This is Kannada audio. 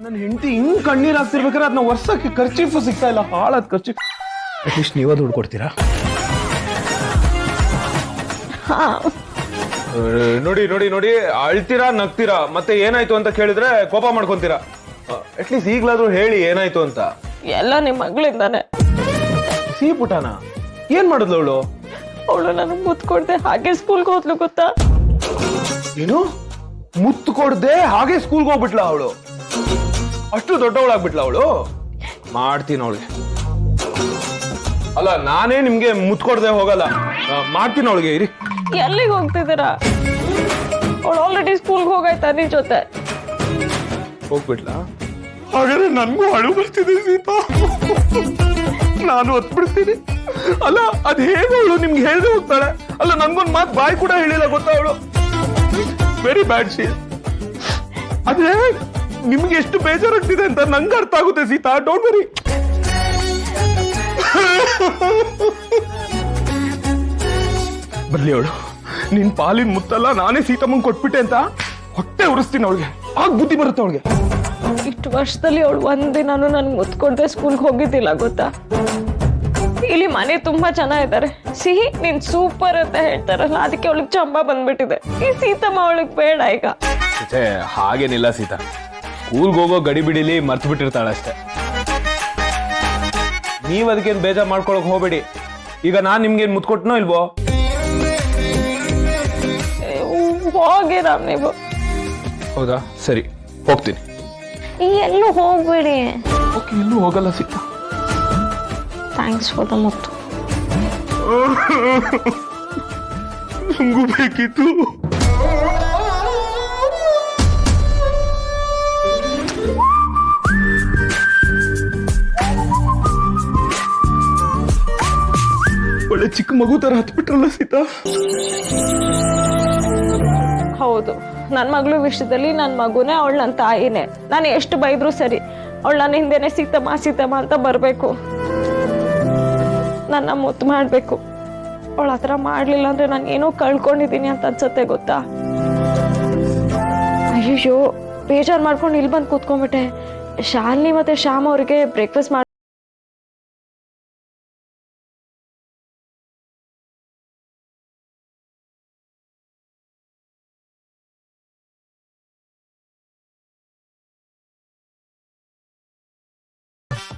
ನನ್ನ ಹೆಂಡತಿ ಹಿಂಗ್ ಕಣ್ಣೀರ್ ಹಾಕ್ತಿರ್ಬೇಕಾದ್ರೆ ಅದನ್ನ ವರ್ಷಕ್ಕೆ ಖರ್ಚೀಫು ಸಿಗ್ತಾ ಇಲ್ಲ, ಹಾಳಾದ್ ಖರ್ಚಿ. ಅಟ್ಲೀಸ್ಟ್ ನೀವ ದುಡ್ಡು ಕೊಡ್ತೀರಾ? ನೋಡಿ ನೋಡಿ ನೋಡಿ, ಅಳ್ತೀರಾ ನಗ್ತೀರಾ, ಮತ್ತೆ ಏನಾಯ್ತು ಅಂತ ಕೇಳಿದ್ರೆ ಕೋಪ ಮಾಡ್ಕೊಂತೀರಾ. ಅಟ್ಲೀಸ್ಟ್ ಈಗ್ಲಾದ್ರೂ ಹೇಳಿ ಏನಾಯ್ತು ಅಂತ. ಎಲ್ಲ ನಿಮ್ ಮಗಳಿಂದಾನೆ. ಸಿ ಪುಟಾನ ಏನ್ ಮಾಡಿದ್ಲು ಅವಳು? ಅವಳು ನನಗ್ ಮುತ್ತು ಕೊಡ್ದೆ ಹಾಗೆ ಸ್ಕೂಲ್ಗೆ ಹೋದ್ಲು ಗೊತ್ತಾ? ಏನು ಮುತ್ತು ಕೊಡ್ದೆ ಹಾಗೆ ಸ್ಕೂಲ್ಗೆ ಹೋಗ್ಬಿಟ್ಲ ಅವಳು? ಅಷ್ಟು ದೊಡ್ಡವಳಾಗ್ಬಿಟ್ಲ ಅವಳು? ಮಾಡ್ತೀನಿ ಅವಳಿಗೆ. ಅಲ್ಲ, ನಾನೇ ನಿಮ್ಗೆ ಮುತ್ತು ಕೊಡ್ದೆ ಹೋಗಲ್ಲ, ಮಾಡ್ತೀನಿ ಅವಳಿಗೆ. ಇರಿ. ಎಲ್ಲಿಗೆ ಹೋಗ್ತಿದ್ದೀರಾ? ಅವಳು ಆಲ್ರೆಡಿ ಸ್ಕೂಲ್ಗೆ ಹೋಗಾಯ್ತಾ ನಿನ್ ಜೊತೆ? ಹೋಗ್ಬಿಟ್ಲ? ಹಾಗಾದ್ರೆ ನನ್ಗೂ ಅಳು ಬರ್ತಿದೆ ಸೀತಾ. ನಾನು ಹೊತ್ಬಿಡ್ತೀನಿ. ಅಲ್ಲ, ಅದ್ ಹೇಗೆ ಅವಳು ನಿಮ್ಗೆ ಹೇಳ್ದೆ ಹೋಗ್ತಾಳೆ? ಅಲ್ಲ, ನನ್ಗೊಂದ್ ಮಾತು ಬಾಯಿ ಕೂಡ ಹೇಳಿಲ್ಲ ಗೊತ್ತಾ ಅವಳು? ವೆರಿ ಬ್ಯಾಡ್ ಶೀ. ಅದೇ ನಿಮ್ಗೆ ಎಷ್ಟು ಬೇಜಾರಾಗ್ತಿದೆ ಅಂತ ನಂಗೆ ಅರ್ಥ ಆಗುತ್ತೆ ಸೀತಾ. Don't very. ಬರ್ಲಿ ಅವಳು. ನಿನ್ ಪಾಲಿನ ಮುತ್ತಲ್ಲ, ನಾನೇ ಸೀತಮ್ಮಂಗ್ ಕೊಟ್ಬಿಟ್ಟೆ ಅಂತ ಹೊಟ್ಟೆ ಉರಿಸ್ತೀನಿ ಅವಳಿಗೆ. ಆಗ ಬುದ್ಧಿ ಬರುತ್ತೆ ಅವಳಿಗೆ. ಇಷ್ಟು ವರ್ಷದಲ್ಲಿ ಅವಳು ಒಂದಿನಾನು ನನ್ಗೆ ಮುತ್ತು ಕೊಡ್ದೆ ಸ್ಕೂಲ್ಗೆ ಹೋಗಿದ್ದಿಲ್ಲ ಗೊತ್ತಾ? ಇಲ್ಲಿ ಮನೆ ತುಂಬಾ ಚೆನ್ನಾಗಿದ್ದಾರೆ, ಸಿಹಿ ನೀನ್ ಸೂಪರ್ ಅಂತ ಹೇಳ್ತಾರಲ್ಲ, ಅದಕ್ಕೆ ಅವಳಿಗೆ ಚಂಬ ಬಂದ್ಬಿಟ್ಟಿದೆ. ಈ ಸೀತಮ್ಮ ಅವಳಿಗೆ ಬೇಡ ಈಗ. ಹಾಗೇನಿಲ್ಲ ಸೀತಾ, ಸ್ಕೂಲ್ಗೆ ಹೋಗೋ ಗಡಿ ಬಿಡಿಲಿ ಮರ್ತು ಬಿಟ್ಟಿರ್ತಾಳೆ ಅಷ್ಟೇ. ನೀವ್ ಅದಕ್ಕೇನ್ ಬೇಜಾರ್ ಮಾಡ್ಕೊಳಕ್ ಹೋಗ್ಬೇಡಿ. ಈಗ ನಾನ್ ನಿಮ್ಗೇನ್ ಮುತ್ತು ಕೊಟ್ನೋ ಇಲ್ವೋ? ಹೋಗಿ ರಾಮ್ ನೀವು. ಹೌದಾ, ಸರಿ ಹೋಗ್ತೀನಿ. ಎಲ್ಲೂ ಹೋಗ್ಬೇಡಿ. ಓಕೆ, ಎಲ್ಲೂ ಹೋಗಲ್ಲ ಸೀತಾ. ಥ್ಯಾಂಕ್ಸ್ ಫಾರ್ ದ ಮುತ್ತು. ನಂಗೂ ಬೇಕಿತ್ತು. ಒಳ್ಳೆ ಚಿಕ್ಕ ಮಗು ತರ ಹತ್ಬಿಟ್ರಲ್ಲ ಸೀತಾ. ಹೌದು, ನನ್ನ ಮಗಳ ವಿಷಯದಲ್ಲಿ ನನ್ನ ಮಗುನೇ ಅವಳು ನನ್ನ ತಾಯಿನೇ. ನಾನು ಎಷ್ಟು ಬೈದ್ರು ಸರಿ, ಅವಳು ನನ್ನ ಹಿಂದೆನೆ ಸೀತಮ್ಮ ಸೀತಮ್ಮ ಅಂತ ಬರಬೇಕು, ನನ್ನ ಮುತ್ತು ಮಾಡಬೇಕು. ಅವಳು ಆ ಥರ ಮಾಡಲಿಲ್ಲ ಅಂದರೆ ನಾನು ಏನೋ ಕಳ್ಕೊಂಡಿದ್ದೀನಿ ಅಂತ ಅನ್ಸತ್ತೆ ಗೊತ್ತಾ? ಅಯ್ಯೋ, ಬೇಜಾರು ಮಾಡ್ಕೊಂಡು ಇಲ್ಲಿ ಬಂದು ಕೂತ್ಕೊಂಡ್ಬಿಟ್ಟೆ. ಶಾಲಿನಿ ಮತ್ತು ಶ್ಯಾಮ್ ಅವರಿಗೆ ಬ್ರೇಕ್ಫಾಸ್ಟ್ ಮಾಡಿ